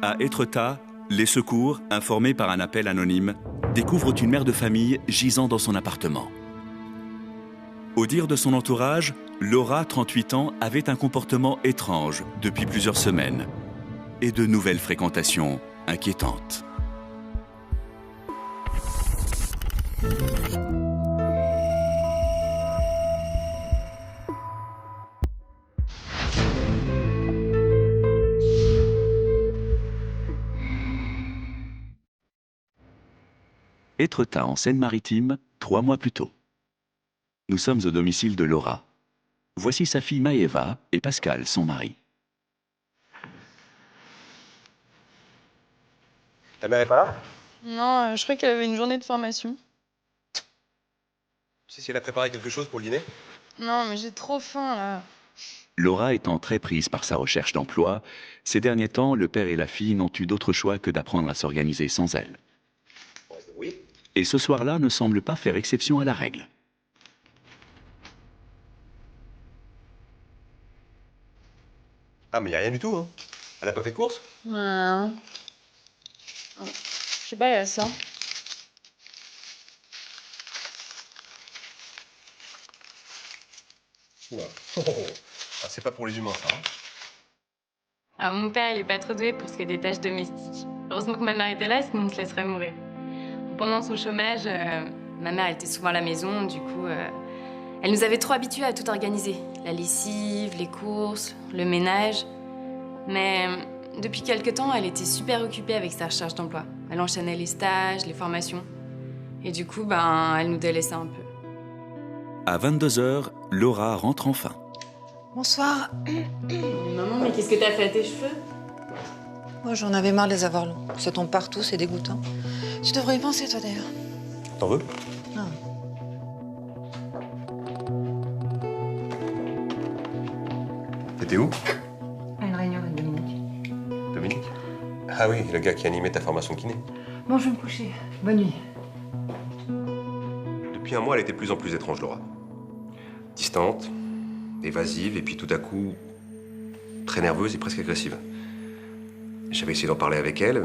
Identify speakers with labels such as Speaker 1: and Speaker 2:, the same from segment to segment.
Speaker 1: À Étretat, les secours, informés par un appel anonyme, découvrent une mère de famille gisant dans son appartement. Au dire de son entourage, Laura, 38 ans, avait un comportement étrange depuis plusieurs semaines et de nouvelles fréquentations inquiétantes. Étretat en Seine-Maritime, 3 mois plus tôt. Nous sommes au domicile de Laura. Voici sa fille Maëva et Pascal, son mari.
Speaker 2: Ta mère est pas là?
Speaker 3: Non, je crois qu'elle avait une journée de formation.
Speaker 2: Tu sais si elle a préparé quelque chose pour le dîner?
Speaker 3: Non, mais j'ai trop faim, là.
Speaker 1: Laura étant très prise par sa recherche d'emploi, ces derniers temps, le père et la fille n'ont eu d'autre choix que d'apprendre à s'organiser sans elle.
Speaker 2: Oui.
Speaker 1: Et ce soir-là ne semble pas faire exception à la règle.
Speaker 2: Ah, mais y a rien du tout, hein. Elle a pas fait de course?
Speaker 3: Ouais. Je sais pas, il y a ça.
Speaker 2: Oula. Ah, c'est pas pour les humains, ça. Hein.
Speaker 3: Alors, mon père, il est pas trop doué pour ce qui est des tâches domestiques. Heureusement que ma mère était là, sinon on se laisserait mourir. Pendant son chômage, ma mère, elle était souvent à la maison, du coup, elle nous avait trop habitués à tout organiser. La lessive, les courses, le ménage. Mais depuis quelque temps, elle était super occupée avec sa recherche d'emploi. Elle enchaînait les stages, les formations. Et du coup, elle nous délaissait un peu.
Speaker 1: À 22h, Laura rentre enfin.
Speaker 4: Bonsoir.
Speaker 3: Maman, mais qu'est-ce que t'as fait à tes cheveux?
Speaker 4: Moi, j'en avais marre de les avoir longs. Ça tombe partout, c'est dégoûtant. Tu devrais y penser, toi, d'ailleurs.
Speaker 2: T'en veux?
Speaker 4: Non.
Speaker 2: T'étais où?
Speaker 4: À une réunion avec Dominique.
Speaker 2: Dominique? Ah oui, le gars qui animait ta formation kiné.
Speaker 4: Bon, je vais me coucher. Bonne nuit.
Speaker 2: Depuis un mois, elle était de plus en plus étrange, Laura. Distante, évasive, et puis tout à coup, très nerveuse et presque agressive. J'avais essayé d'en parler avec elle,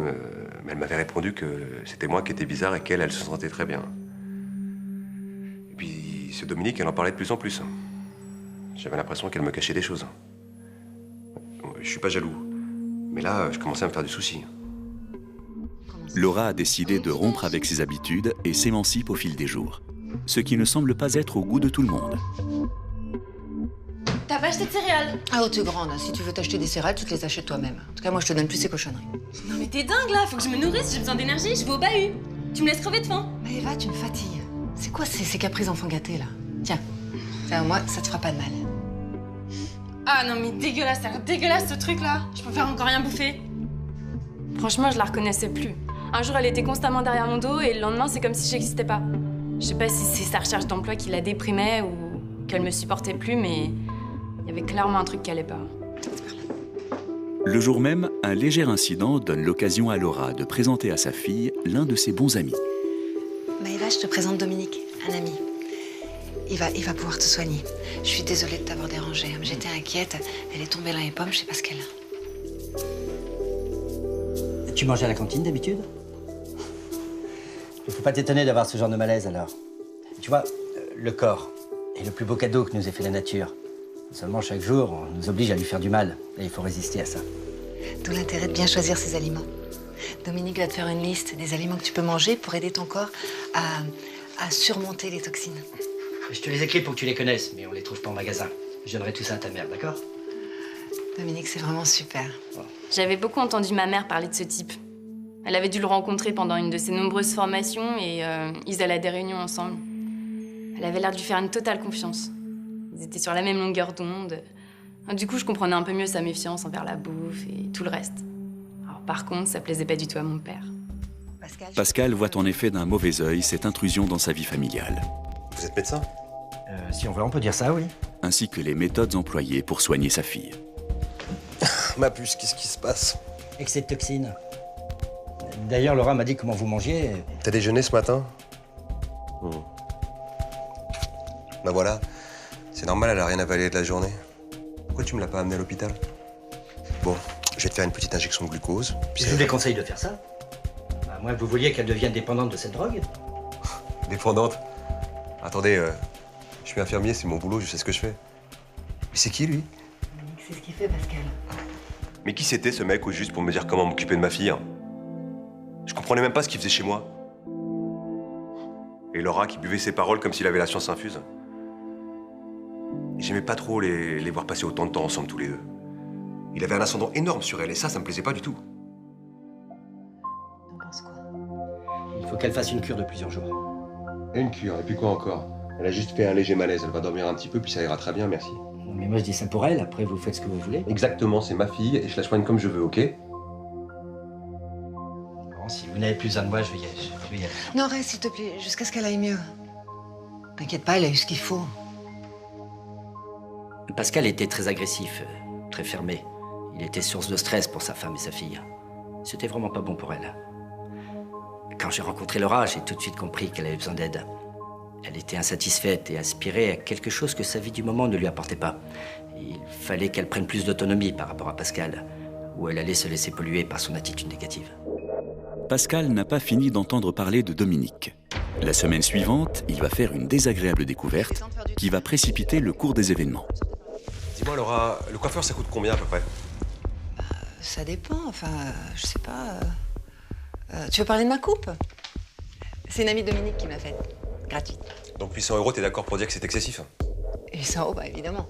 Speaker 2: mais elle m'avait répondu que c'était moi qui étais bizarre et qu'elle, elle se sentait très bien. Et puis, ce Dominique, elle en parlait de plus en plus. J'avais l'impression qu'elle me cachait des choses. Je suis pas jaloux, mais là, je commençais à me faire du souci.
Speaker 1: Laura a décidé de rompre avec ses habitudes et s'émancipe au fil des jours. Ce qui ne semble pas être au goût de tout le monde.
Speaker 3: T'as pas acheté de céréales?
Speaker 4: Ah, oh, t'es grande. Si tu veux t'acheter des céréales, tu te les achètes toi-même. En tout cas, moi, je te donne plus ces cochonneries.
Speaker 3: Non mais t'es dingue là, faut que je me nourrisse, j'ai besoin d'énergie, je vais au bahut. Tu me laisses crever de faim.
Speaker 4: Mais Eva, tu me fatigues. C'est quoi ces caprices d'enfants gâtés, là? Tiens, moi, ça te fera pas de mal.
Speaker 3: Ah non mais dégueulasse, ça a l'air dégueulasse ce truc là. Je préfère encore rien bouffer. Franchement, je la reconnaissais plus. Un jour, elle était constamment derrière mon dos et le lendemain, c'est comme si j'existais pas. Je sais pas si c'est sa recherche d'emploi qui la déprimait ou qu'elle me supportait plus, mais il y avait clairement un truc qui allait pas.
Speaker 1: Le jour même, un léger incident donne l'occasion à Laura de présenter à sa fille l'un de ses bons amis.
Speaker 4: Maëva, je te présente Dominique, un ami. Il va pouvoir te soigner. Je suis désolée de t'avoir dérangée. J'étais inquiète. Elle est tombée dans les pommes, je sais pas ce qu'elle a.
Speaker 5: Tu manges à la cantine d'habitude? Il faut pas t'étonner d'avoir ce genre de malaise alors. Tu vois, le corps est le plus beau cadeau que nous ait fait la nature. Seulement chaque jour, on nous oblige à lui faire du mal. Et il faut résister à ça.
Speaker 4: D'où l'intérêt de bien choisir ses aliments. Dominique va te faire une liste des aliments que tu peux manger pour aider ton corps à surmonter les toxines.
Speaker 5: Je te les écris pour que tu les connaisses, mais on les trouve pas en magasin. Je donnerai tout ça à ta mère, d'accord?
Speaker 4: Dominique, c'est vraiment super.
Speaker 3: J'avais beaucoup entendu ma mère parler de ce type. Elle avait dû le rencontrer pendant une de ses nombreuses formations et ils allaient à des réunions ensemble. Elle avait l'air de lui faire une totale confiance. Ils étaient sur la même longueur d'onde. Du coup, je comprenais un peu mieux sa méfiance envers la bouffe et tout le reste. Alors, par contre, ça plaisait pas du tout à mon père.
Speaker 1: Pascal voit en effet d'un mauvais œil cette intrusion dans sa vie familiale.
Speaker 2: Vous êtes médecin?
Speaker 5: Si on veut, on peut dire ça, oui.
Speaker 1: Ainsi que les méthodes employées pour soigner sa fille.
Speaker 2: Ma puce, qu'est-ce qui se passe?
Speaker 5: Excès de toxines. D'ailleurs, Laura m'a dit comment vous mangiez.
Speaker 2: T'as déjeuné ce matin? Ben voilà. C'est normal, elle a rien avalé de la journée. Pourquoi tu me l'as pas amenée à l'hôpital? Bon, je vais te faire une petite injection de glucose. Puis
Speaker 5: Je vous déconseille de faire ça. À moins que vous vouliez qu'elle devienne dépendante de cette drogue.
Speaker 2: Dépendante? Attendez, je suis infirmier, c'est mon boulot, je sais ce que je fais. Mais c'est qui, lui?
Speaker 4: C'est ce qu'il fait, Pascal.
Speaker 2: Mais qui c'était, ce mec, au juste pour me dire comment m'occuper de ma fille? Je comprenais même pas ce qu'il faisait chez moi. Et Laura qui buvait ses paroles comme s'il avait la science infuse. Et j'aimais pas trop les voir passer autant de temps ensemble tous les deux. Il avait un ascendant énorme sur elle et ça me plaisait pas du tout.
Speaker 4: T'en penses quoi?
Speaker 5: Il faut qu'elle fasse une cure de plusieurs jours.
Speaker 2: Une cure, et puis quoi encore? Elle a juste fait un léger malaise, elle va dormir un petit peu puis ça ira très bien, merci.
Speaker 5: Mais moi je dis ça pour elle, après vous faites ce que vous voulez.
Speaker 2: Exactement, c'est ma fille et je la soigne comme je veux, ok?
Speaker 5: Bon, si vous n'avez plus besoin de moi, je vais y aller.
Speaker 4: Non, reste, s'il te plaît, jusqu'à ce qu'elle aille mieux. T'inquiète pas, elle a eu ce qu'il faut.
Speaker 5: Pascal était très agressif, très fermé. Il était source de stress pour sa femme et sa fille. C'était vraiment pas bon pour elle. Quand j'ai rencontré Laura, j'ai tout de suite compris qu'elle avait besoin d'aide. Elle était insatisfaite et aspirait à quelque chose que sa vie du moment ne lui apportait pas. Il fallait qu'elle prenne plus d'autonomie par rapport à Pascal, où elle allait se laisser polluer par son attitude négative.
Speaker 1: Pascal n'a pas fini d'entendre parler de Dominique. La semaine suivante, il va faire une désagréable découverte qui va précipiter le cours des événements.
Speaker 2: Dis-moi, Laura, le coiffeur, ça coûte combien à peu près?
Speaker 4: Ça dépend, enfin, je sais pas. Tu veux parler de ma coupe? C'est une amie de Dominique qui m'a faite. Gratuite.
Speaker 2: Donc 800 €, t'es d'accord pour dire que c'est excessif?
Speaker 4: Et ça, oh, bah évidemment.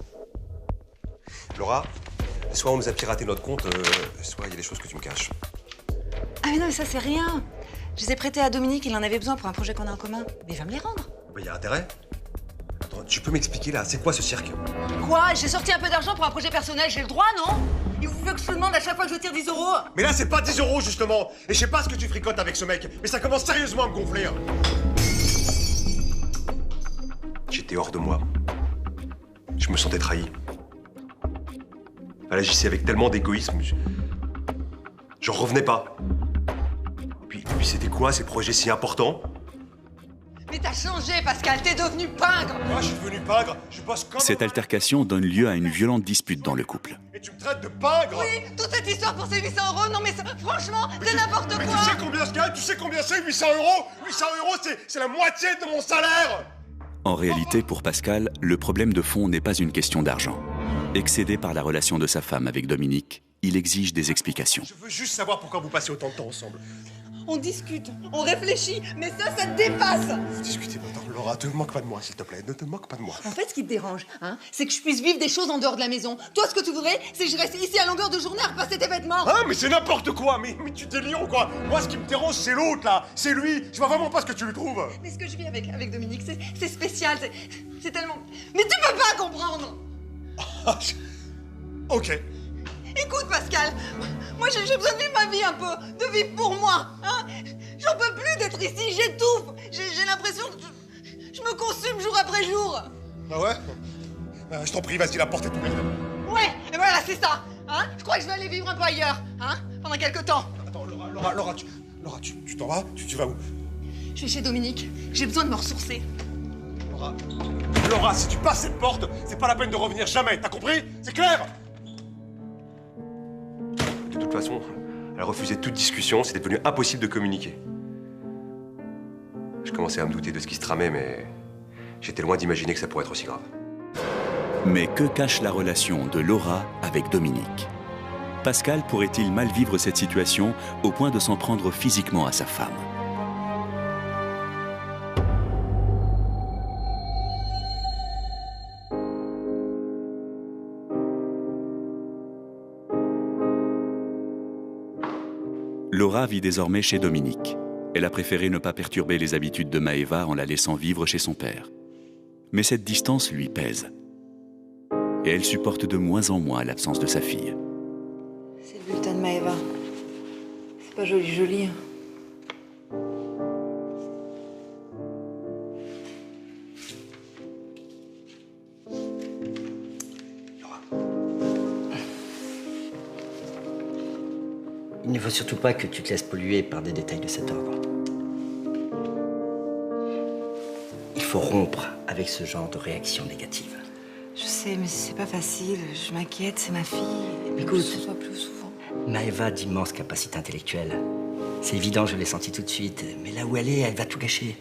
Speaker 2: Laura, soit on nous a piraté notre compte, soit il y a des choses que tu me caches.
Speaker 4: Ah mais non, mais ça c'est rien. Je les ai prêtés à Dominique, il en avait besoin pour un projet qu'on a en commun. Mais il va me les rendre.
Speaker 2: Bah, y a intérêt. Attends, tu peux m'expliquer là, c'est quoi ce cirque?
Speaker 4: Quoi? J'ai sorti un peu d'argent pour un projet personnel, j'ai le droit, non? Il vous veut que je te demande à chaque fois que je tire 10 €?
Speaker 6: Mais là, c'est pas 10 € justement. Et je sais pas ce que tu fricotes avec ce mec, mais ça commence sérieusement à me gonfler. Hein.
Speaker 2: J'étais hors de moi. Je me sentais trahi. Elle agissait avec tellement d'égoïsme. J'en revenais pas. Et puis c'était quoi ces projets si importants?
Speaker 4: Mais t'as changé, Pascal, t'es devenu pingre!
Speaker 6: Moi, je suis devenu pingre, je bosse comme
Speaker 1: Cette altercation donne lieu à une violente dispute dans le couple.
Speaker 6: Et tu me traites de pingre?
Speaker 4: Oui, toute cette histoire pour ces 800 €, non mais ça, franchement, c'est n'importe
Speaker 6: Mais
Speaker 4: quoi!
Speaker 6: tu sais combien je gagne? Tu sais combien c'est 800 €? 800 €, c'est la moitié de mon salaire!
Speaker 1: En réalité, pour Pascal, le problème de fond n'est pas une question d'argent. Excédé par la relation de sa femme avec Dominique, il exige des explications.
Speaker 6: Je veux juste savoir pourquoi vous passez autant de temps ensemble.
Speaker 4: On discute, on réfléchit, mais ça te dépasse!
Speaker 6: Vous discutez maintenant, Laura, te moque pas de moi, s'il te plaît. Ne te moque pas de moi.
Speaker 4: En fait, ce qui te dérange, hein, c'est que je puisse vivre des choses en dehors de la maison. Toi, ce que tu voudrais, c'est que je reste ici à longueur de journée à repasser tes vêtements.
Speaker 6: Ah, mais c'est n'importe quoi! Mais tu délires ou quoi? Moi, ce qui me dérange, c'est l'autre, là! C'est lui! Je vois vraiment pas ce que tu lui trouves!
Speaker 4: Mais ce que je vis avec Dominique, c'est spécial, c'est tellement... Mais tu peux pas comprendre!
Speaker 6: Ok.
Speaker 4: Écoute, Pascal, moi j'ai besoin de vivre ma vie un peu, de vivre pour moi, hein. J'en peux plus d'être ici, j'étouffe. J'ai l'impression que je me consume jour après jour.
Speaker 6: Ah ouais? Je t'en prie, vas-y, la porte est ouverte.
Speaker 4: Ouais, et voilà, c'est ça, hein. Je crois que je vais aller vivre un peu ailleurs, hein, pendant quelques temps.
Speaker 6: Attends, Laura, tu t'en vas? Tu vas où?
Speaker 4: Je vais chez Dominique, j'ai besoin de me ressourcer.
Speaker 6: Laura, si tu passes cette porte, c'est pas la peine de revenir jamais, t'as compris? C'est clair?
Speaker 2: De toute façon, elle refusait toute discussion, c'était devenu impossible de communiquer. Je commençais à me douter de ce qui se tramait, mais j'étais loin d'imaginer que ça pourrait être aussi grave.
Speaker 1: Mais que cache la relation de Laura avec Dominique? Pascal pourrait-il mal vivre cette situation au point de s'en prendre physiquement à sa femme? Laura vit désormais chez Dominique. Elle a préféré ne pas perturber les habitudes de Maëva en la laissant vivre chez son père. Mais cette distance lui pèse. Et elle supporte de moins en moins l'absence de sa fille.
Speaker 4: C'est le bulletin de Maëva. C'est pas joli, hein.
Speaker 5: Il ne faut surtout pas que tu te laisses polluer par des détails de cet ordre. Il faut rompre avec ce genre de réaction négative.
Speaker 4: Je sais, mais c'est pas facile. Je m'inquiète, c'est ma fille. Et
Speaker 5: Écoute.
Speaker 4: que ce soit plus souvent.
Speaker 5: Maëva a d'immenses capacités intellectuelles. C'est évident, je l'ai senti tout de suite. Mais là où elle va tout gâcher.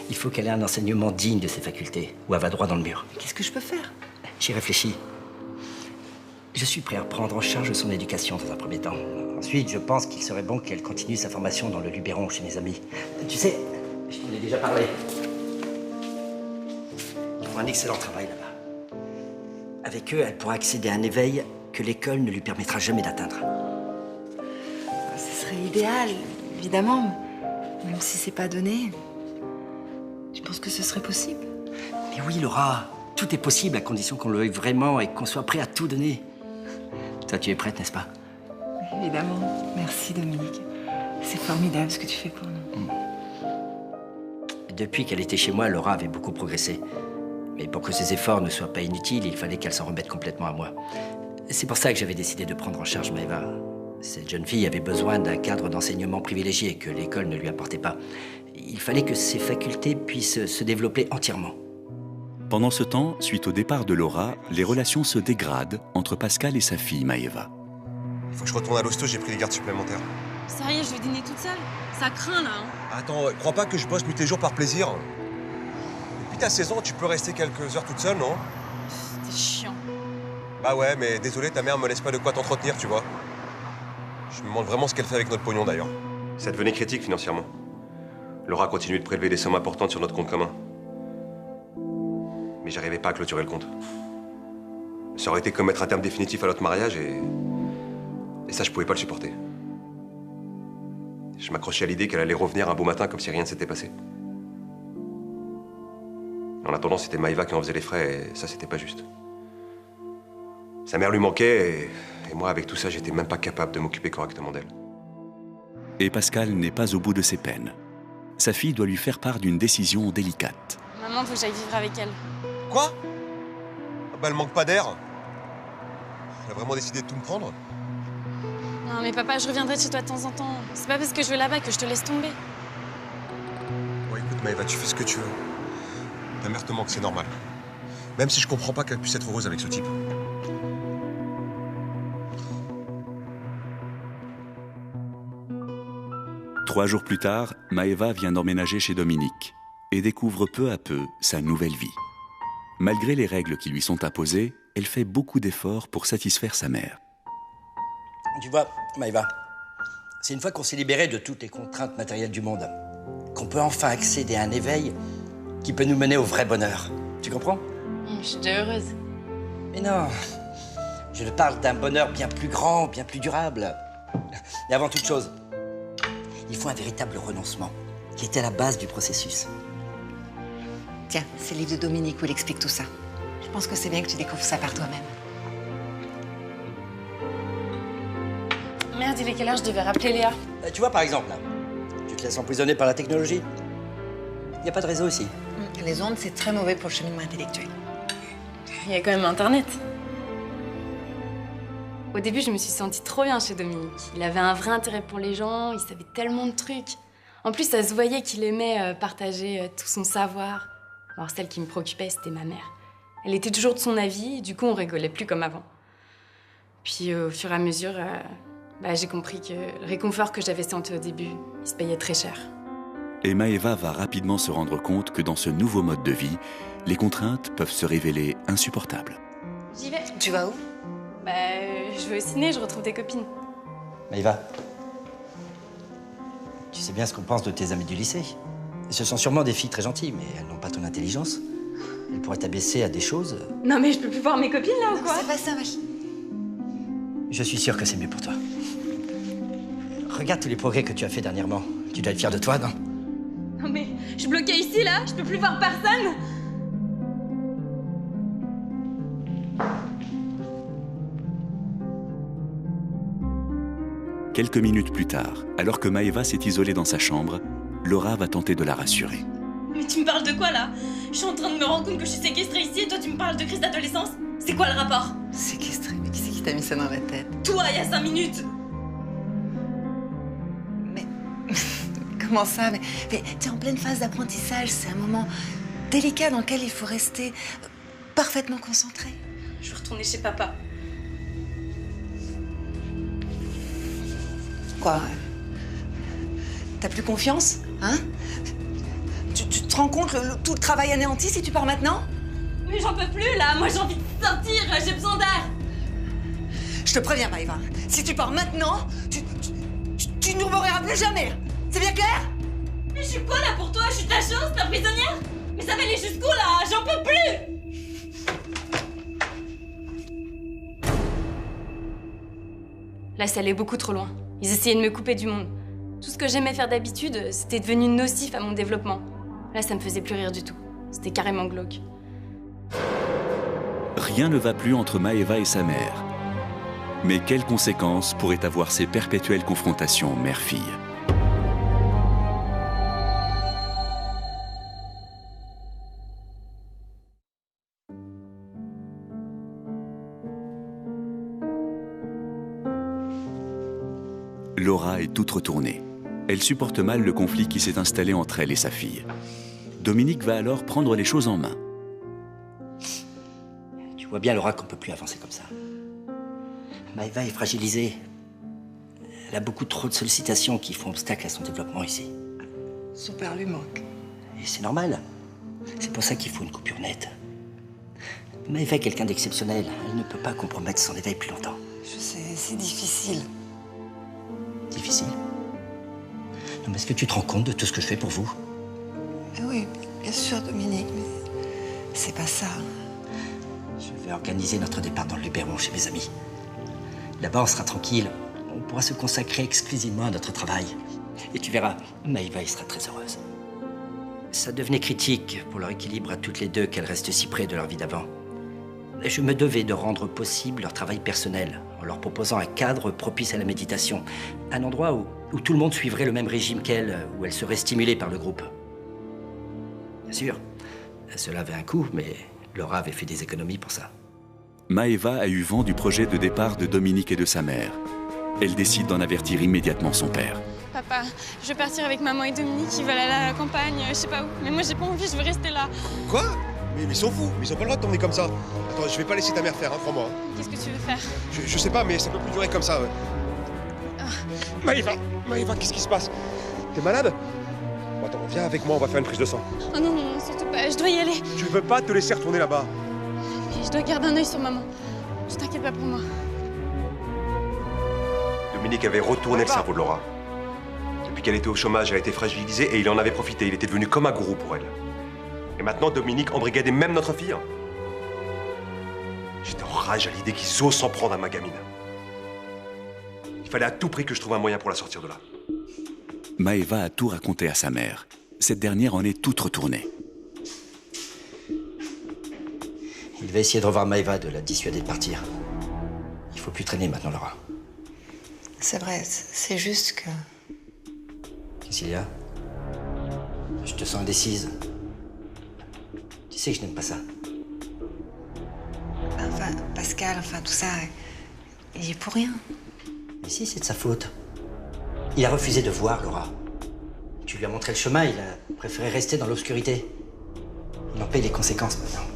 Speaker 5: Il faut qu'elle ait un enseignement digne de ses facultés, ou elle va droit dans le mur.
Speaker 4: Qu'est-ce que je peux faire?
Speaker 5: J'y réfléchis. Je suis prêt à prendre en charge son éducation dans un premier temps. Ensuite, je pense qu'il serait bon qu'elle continue sa formation dans le Luberon chez mes amis. Tu sais, je t'en ai déjà parlé. Ils font un excellent travail là-bas. Avec eux, elle pourra accéder à un éveil que l'école ne lui permettra jamais d'atteindre.
Speaker 4: Ce serait idéal, évidemment. Même si c'est pas donné. Tu penses que ce serait possible?
Speaker 5: Mais oui, Laura, tout est possible à condition qu'on le veuille vraiment et qu'on soit prêt à tout donner. Toi, tu es prête, n'est-ce pas?
Speaker 4: Évidemment. Merci, Dominique. C'est formidable ce que tu fais pour nous.
Speaker 5: Depuis qu'elle était chez moi, Laura avait beaucoup progressé. Mais pour que ses efforts ne soient pas inutiles, il fallait qu'elle s'en remette complètement à moi. C'est pour ça que j'avais décidé de prendre en charge Maëva. Cette jeune fille avait besoin d'un cadre d'enseignement privilégié que l'école ne lui apportait pas. Il fallait que ses facultés puissent se développer entièrement.
Speaker 1: Pendant ce temps, suite au départ de Laura, les relations se dégradent entre Pascal et sa fille Maëva.
Speaker 2: Il faut que je retourne à l'hosto, j'ai pris des gardes supplémentaires.
Speaker 3: Sérieux, je vais dîner toute seule. Ça craint là.
Speaker 6: Attends, crois pas que je bosse nuit et jour par plaisir. Depuis ta saison, tu peux rester quelques heures toute seule, non?
Speaker 3: C'est chiant.
Speaker 6: Bah ouais, mais désolé, ta mère me laisse pas de quoi t'entretenir, tu vois. Je me demande vraiment ce qu'elle fait avec notre pognon, d'ailleurs.
Speaker 2: Ça devenait critique financièrement. Laura continue de prélever des sommes importantes sur notre compte commun. Mais j'arrivais pas à clôturer le compte. Ça aurait été comme mettre un terme définitif à notre mariage et ça, je pouvais pas le supporter. Je m'accrochais à l'idée qu'elle allait revenir un beau matin comme si rien ne s'était passé. En attendant, c'était Maëva qui en faisait les frais et ça, c'était pas juste. Sa mère lui manquait et moi, avec tout ça, j'étais même pas capable de m'occuper correctement d'elle.
Speaker 1: Et Pascal n'est pas au bout de ses peines. Sa fille doit lui faire part d'une décision délicate.
Speaker 3: Maman, faut que j'aille vivre avec elle.
Speaker 6: Quoi? Ah bah, elle manque pas d'air. Elle a vraiment décidé de tout me prendre?
Speaker 3: Non mais papa, je reviendrai chez toi de temps en temps. C'est pas parce que je vais là-bas que je te laisse tomber.
Speaker 6: Bon, écoute, Maëva, tu fais ce que tu veux. Ta mère te manque, c'est normal. Même si je comprends pas qu'elle puisse être heureuse avec ce type.
Speaker 1: Trois jours plus tard, Maëva vient d'emménager chez Dominique et découvre peu à peu sa nouvelle vie. Malgré les règles qui lui sont imposées, elle fait beaucoup d'efforts pour satisfaire sa mère.
Speaker 5: Tu vois, Maëva, c'est une fois qu'on s'est libéré de toutes les contraintes matérielles du monde qu'on peut enfin accéder à un éveil qui peut nous mener au vrai bonheur. Tu comprends?
Speaker 3: Je suis déjà heureuse.
Speaker 5: Mais non, je te parle d'un bonheur bien plus grand, bien plus durable. Et avant toute chose, il faut un véritable renoncement qui était à la base du processus.
Speaker 4: Tiens, c'est le livre de Dominique où il explique tout ça. Je pense que c'est bien que tu découvres ça par toi-même.
Speaker 3: Merde, il est quelle heure? Je devais rappeler Léa.
Speaker 5: Tu vois, par exemple, là, tu te laisses emprisonner par la technologie. Il n'y a pas de réseau ici.
Speaker 4: Les ondes, c'est très mauvais pour le cheminement intellectuel.
Speaker 3: Il y a quand même Internet. Au début, je me suis sentie trop bien chez Dominique. Il avait un vrai intérêt pour les gens, il savait tellement de trucs. En plus, ça se voyait qu'il aimait partager tout son savoir. Alors, celle qui me préoccupait, c'était ma mère. Elle était toujours de son avis, et du coup, on rigolait plus comme avant. Puis, au fur et à mesure, j'ai compris que le réconfort que j'avais senti au début, il se payait très cher.
Speaker 1: Et Maëva va rapidement se rendre compte que dans ce nouveau mode de vie, les contraintes peuvent se révéler insupportables.
Speaker 3: J'y vais.
Speaker 4: Tu vas où?
Speaker 3: Je vais au ciné, je retrouve des copines.
Speaker 5: Maëva, tu sais bien ce qu'on pense de tes amis du lycée. Ce sont sûrement des filles très gentilles, mais elles n'ont pas ton intelligence. Elles pourraient t'abaisser à des choses.
Speaker 3: Non mais je peux plus voir mes copines là ou quoi?
Speaker 4: C'est pas ça, vache.
Speaker 5: Je suis sûr que c'est mieux pour toi. Regarde tous les progrès que tu as fait dernièrement. Tu dois être fier de toi, non?
Speaker 3: Non mais je suis bloquée ici là, je peux plus voir personne.
Speaker 1: Quelques minutes plus tard, alors que Maëva s'est isolée dans sa chambre, Laura va tenter de la rassurer.
Speaker 7: Mais tu me parles de quoi là? Je suis en train de me rendre compte que je suis séquestrée ici et toi tu me parles de crise d'adolescence? C'est quoi le rapport?
Speaker 4: Séquestré, mais qui c'est qui t'a mis ça dans la tête?
Speaker 7: Toi, il y a 5 minutes!
Speaker 4: Mais comment ça? Mais t'es en pleine phase d'apprentissage, c'est un moment délicat dans lequel il faut rester parfaitement concentrée.
Speaker 7: Je veux retourner chez papa.
Speaker 4: Quoi? T'as plus confiance? Hein? Tu te rends compte tout le travail anéanti si tu pars maintenant?
Speaker 7: Mais j'en peux plus là, moi j'ai envie de sortir, j'ai besoin d'air.
Speaker 4: Je te préviens, Maëva, si tu pars maintenant, tu ne nous reverras plus jamais. C'est bien clair?
Speaker 7: Mais je suis quoi là pour toi? Je suis ta chance, ta prisonnière? Mais ça va aller jusqu'où là? J'en peux plus!
Speaker 3: Là, ça allait beaucoup trop loin. Ils essayaient de me couper du monde. Tout ce que j'aimais faire d'habitude, c'était devenu nocif à mon développement. Là, ça me faisait plus rire du tout. C'était carrément glauque.
Speaker 1: Rien ne va plus entre Maëva et sa mère. Mais quelles conséquences pourraient avoir ces perpétuelles confrontations mère-fille? Laura est toute retournée. Elle supporte mal le conflit qui s'est installé entre elle et sa fille. Dominique va alors prendre les choses en main.
Speaker 5: Tu vois bien, Laura, qu'on ne peut plus avancer comme ça. Maëva est fragilisée. Elle a beaucoup trop de sollicitations qui font obstacle à son développement ici.
Speaker 4: Son père lui manque.
Speaker 5: Et c'est normal. C'est pour ça qu'il faut une coupure nette. Maëva est quelqu'un d'exceptionnel. Elle ne peut pas compromettre son éveil plus longtemps.
Speaker 4: Je sais, c'est difficile.
Speaker 5: Difficile? Non, mais est-ce que tu te rends compte de tout ce que je fais pour vous?
Speaker 4: Oui, bien sûr, Dominique, mais c'est pas ça.
Speaker 5: Je vais organiser notre départ dans le Luberon chez mes amis. Là-bas, on sera tranquille. On pourra se consacrer exclusivement à notre travail. Et tu verras, Maëva y sera très heureuse. Ça devenait critique pour leur équilibre à toutes les deux qu'elles restent si près de leur vie d'avant. Et je me devais de rendre possible leur travail personnel en leur proposant un cadre propice à la méditation. Un endroit où tout le monde suivrait le même régime qu'elles, où elles seraient stimulées par le groupe. Bien sûr, cela avait un coût, mais Laura avait fait des économies pour ça.
Speaker 1: Maëva a eu vent du projet de départ de Dominique et de sa mère. Elle décide d'en avertir immédiatement son père.
Speaker 7: Papa, je vais partir avec maman et Dominique, ils veulent aller à la campagne, je sais pas où. Mais moi j'ai pas envie, je veux rester là.
Speaker 6: Quoi? Mais ils sont fous, mais ils ont pas le droit de tourner comme ça. Attends, je vais pas laisser ta mère faire, hein, crois-moi.
Speaker 7: Qu'est-ce que tu veux faire?
Speaker 6: Je sais pas, mais ça peut plus durer comme ça, ouais. Maëva, qu'est-ce qui se passe? T'es malade? Bon, attends, viens avec moi, on va faire une prise de sang.
Speaker 7: Oh non, non, surtout pas, je dois y aller.
Speaker 6: Tu veux pas te laisser retourner là-bas?
Speaker 7: Mais je dois garder un œil sur maman. Je t'inquiète pas pour moi.
Speaker 2: Dominique avait retourné le cerveau de Laura. Depuis qu'elle était au chômage, elle a été fragilisée et il en avait profité. Il était devenu comme un gourou pour elle. Et maintenant, Dominique embrigadait même notre fille. J'étais en rage à l'idée qu'ils osent s'en prendre à ma gamine. Il fallait à tout prix que je trouve un moyen pour la sortir de là.
Speaker 1: Maëva a tout raconté à sa mère. Cette dernière en est toute retournée.
Speaker 5: Il va essayer de revoir Maëva, de la dissuader de partir. Il faut plus traîner maintenant, Laura.
Speaker 4: C'est vrai, c'est juste que...
Speaker 5: Qu'est-ce qu'il y a? Je te sens indécise. Tu sais que je n'aime pas ça.
Speaker 4: Enfin, Pascal, enfin tout ça, il y est pour rien.
Speaker 5: Mais si, c'est de sa faute. Il a refusé de voir, Laura. Tu lui as montré le chemin, il a préféré rester dans l'obscurité. Il en paye les conséquences maintenant.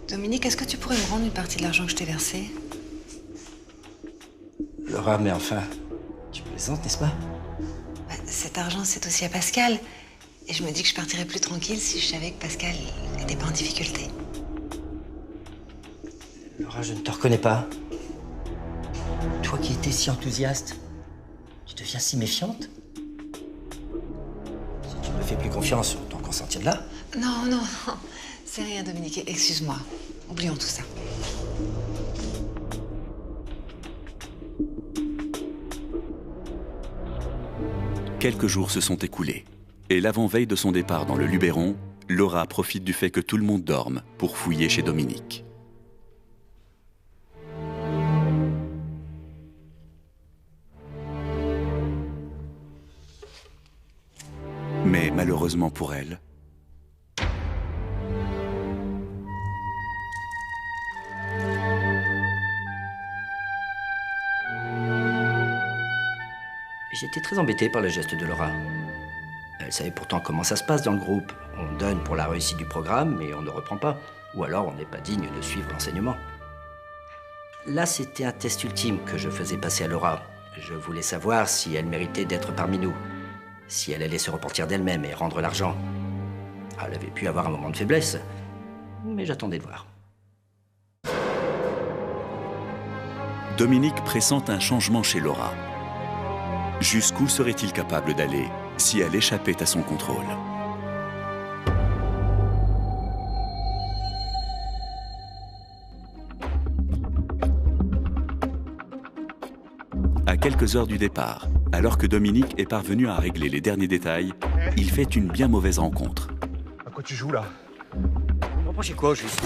Speaker 4: Dominique, est-ce que tu pourrais me rendre une partie de l'argent que je t'ai versé?
Speaker 5: Laura, mais enfin, tu plaisantes, n'est-ce pas?
Speaker 4: Cet argent, c'est aussi à Pascal. Et je me dis que je partirais plus tranquille si je savais que Pascal n'était pas en difficulté.
Speaker 5: Laura, je ne te reconnais pas. Toi qui étais si enthousiaste, tu deviens si méfiante? Si tu me fais plus confiance, autant qu'on s'en tienne là.
Speaker 4: Non, non, non. C'est rien, Dominique. Excuse-moi. Oublions tout ça.
Speaker 1: Quelques jours se sont écoulés. Et l'avant-veille de son départ dans le Luberon, Laura profite du fait que tout le monde dorme pour fouiller chez Dominique. Mais malheureusement pour elle,
Speaker 5: J'étais très embêté par le geste de Laura. Elle savait pourtant comment ça se passe dans le groupe. On donne pour la réussite du programme, mais on ne reprend pas. Ou alors on n'est pas digne de suivre l'enseignement. Là, c'était un test ultime que je faisais passer à Laura. Je voulais savoir si elle méritait d'être parmi nous, si elle allait se repentir d'elle-même et rendre l'argent. Elle avait pu avoir un moment de faiblesse, mais j'attendais de voir.
Speaker 1: Dominique pressent un changement chez Laura. Jusqu'où serait-il capable d'aller si elle échappait à son contrôle? À quelques heures du départ, alors que Dominique est parvenu à régler les derniers détails, il fait une bien mauvaise rencontre.
Speaker 6: À quoi tu joues là?
Speaker 5: Vous me reprochez quoi, juste?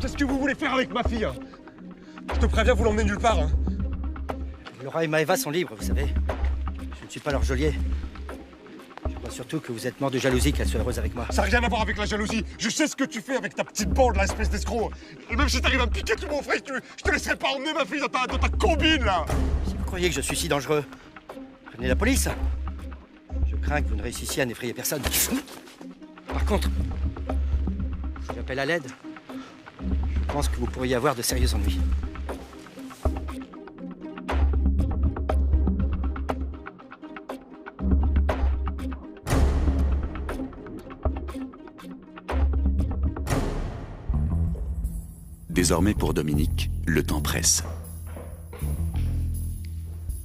Speaker 6: Qu'est-ce que vous voulez faire avec ma fille? Je te préviens, vous l'emmenez nulle part.
Speaker 5: Laura et Maëva sont libres, vous savez. Je ne suis pas leur geôlier. Je crois surtout que vous êtes mort de jalousie qu'elle soit heureuse avec moi.
Speaker 6: Ça n'a rien à voir avec la jalousie. Je sais ce que tu fais avec ta petite bande, là, espèce d'escroc. Et même si t'arrives à me piquer tout mon frère, je te laisserai pas emmener ma fille dans ta combine, là.
Speaker 5: Si vous croyez que je suis si dangereux, prenez la police. Je crains que vous ne réussissiez à n'effrayer personne. Par contre, si j'appelle à l'aide, je pense que vous pourriez avoir de sérieux ennuis.
Speaker 1: Désormais pour Dominique, le temps presse.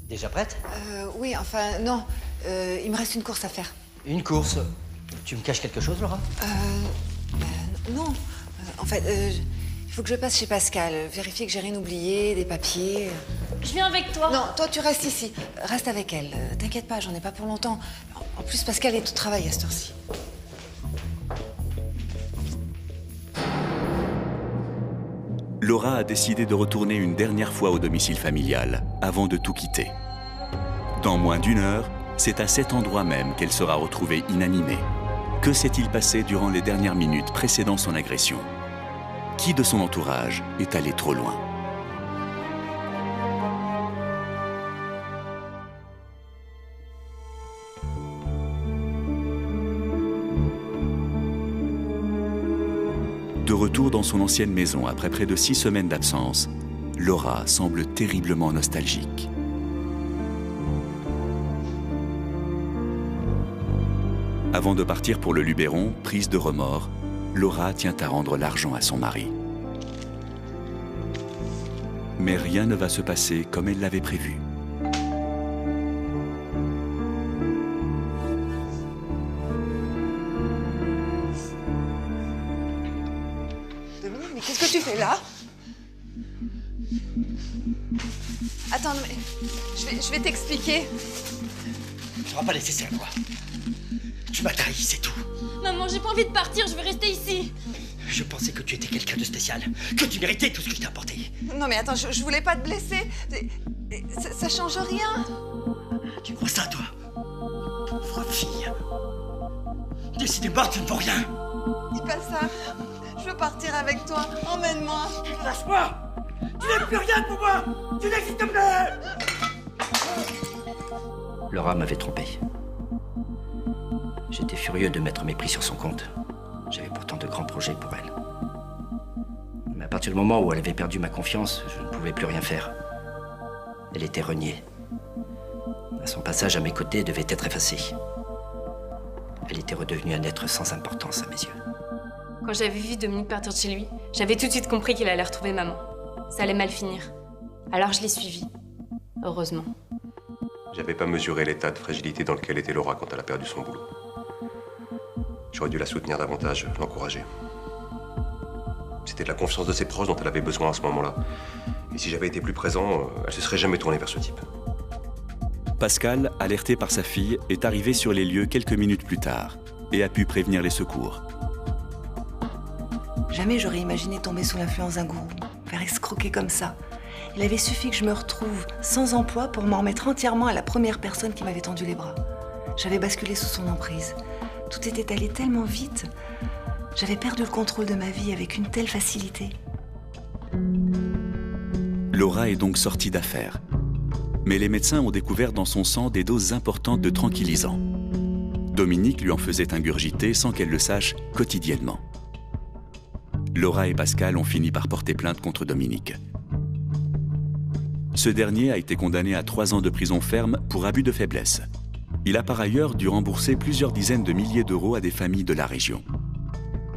Speaker 5: Déjà prête?
Speaker 4: Oui, enfin, non. Il me reste une course à faire.
Speaker 5: Une course? Tu me caches quelque chose, Laura?
Speaker 4: Non. En fait, il faut que je passe chez Pascal, vérifier que j'ai rien oublié, des papiers.
Speaker 7: Je viens avec toi.
Speaker 4: Non, toi, tu restes ici. Reste avec elle. T'inquiète pas, j'en ai pas pour longtemps. En plus, Pascal est au travail à cette heure-ci.
Speaker 1: Laura a décidé de retourner une dernière fois au domicile familial avant de tout quitter. Dans moins d'une heure, c'est à cet endroit même qu'elle sera retrouvée inanimée. Que s'est-il passé durant les dernières minutes précédant son agression? Qui de son entourage est allé trop loin? De retour dans son ancienne maison après près de 6 semaines d'absence, Laura semble terriblement nostalgique. Avant de partir pour le Luberon, prise de remords, Laura tient à rendre l'argent à son mari. Mais rien ne va se passer comme elle l'avait prévu.
Speaker 4: Dominique, mais qu'est-ce que tu fais là? Attends, mais je vais t'expliquer.
Speaker 5: Tu n'auras pas laissé ça à moi. Tu m'as trahi, c'est tout.
Speaker 7: Maman, j'ai pas envie de partir, je veux rester ici.
Speaker 5: Je pensais que tu étais quelqu'un de spécial, que tu méritais tout ce que je t'ai apporté.
Speaker 4: Non mais attends, je voulais pas te blesser. Ça change rien.
Speaker 5: Tu crois ça, toi? Pauvre fille. Décidément, tu ne vaux rien.
Speaker 4: Dis pas ça. Je veux partir avec toi. Emmène-moi.
Speaker 5: Lâche-moi. Tu n'es plus rien pour moi. Tu n'existes plus. Laura m'avait trompé. J'étais furieux de mettre mes prix sur son compte. J'avais pourtant de grands projets pour elle. Mais à partir du moment où elle avait perdu ma confiance, je ne pouvais plus rien faire. Elle était reniée. Son passage à mes côtés devait être effacé. Elle était redevenue un être sans importance à mes yeux.
Speaker 3: Quand j'avais vu Dominique partir de chez lui, j'avais tout de suite compris qu'il allait retrouver maman. Ça allait mal finir. Alors je l'ai suivi. Heureusement.
Speaker 2: J'avais pas mesuré l'état de fragilité dans lequel était Laura quand elle a perdu son boulot. J'aurais dû la soutenir davantage, l'encourager. C'était de la confiance de ses proches dont elle avait besoin à ce moment-là. Et si j'avais été plus présent, elle se serait jamais tournée vers ce type.
Speaker 1: Pascal, alerté par sa fille, est arrivé sur les lieux quelques minutes plus tard et a pu prévenir les secours.
Speaker 4: Jamais j'aurais imaginé tomber sous l'influence d'un gourou, me faire escroquer comme ça. Il avait suffi que je me retrouve sans emploi pour m'en remettre entièrement à la première personne qui m'avait tendu les bras. J'avais basculé sous son emprise. Tout était allé tellement vite. J'avais perdu le contrôle de ma vie avec une telle facilité.
Speaker 1: Laura est donc sortie d'affaire. Mais les médecins ont découvert dans son sang des doses importantes de tranquillisants. Dominique lui en faisait ingurgiter sans qu'elle le sache quotidiennement. Laura et Pascal ont fini par porter plainte contre Dominique. Ce dernier a été condamné à 3 ans de prison ferme pour abus de faiblesse. Il a par ailleurs dû rembourser plusieurs dizaines de milliers d'euros à des familles de la région.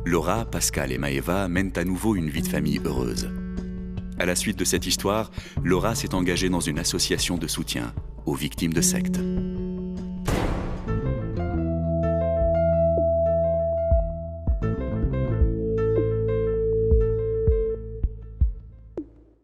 Speaker 1: Laura, Pascal et Maëva mènent à nouveau une vie de famille heureuse. À la suite de cette histoire, Laura s'est engagée dans une association de soutien aux victimes de sectes.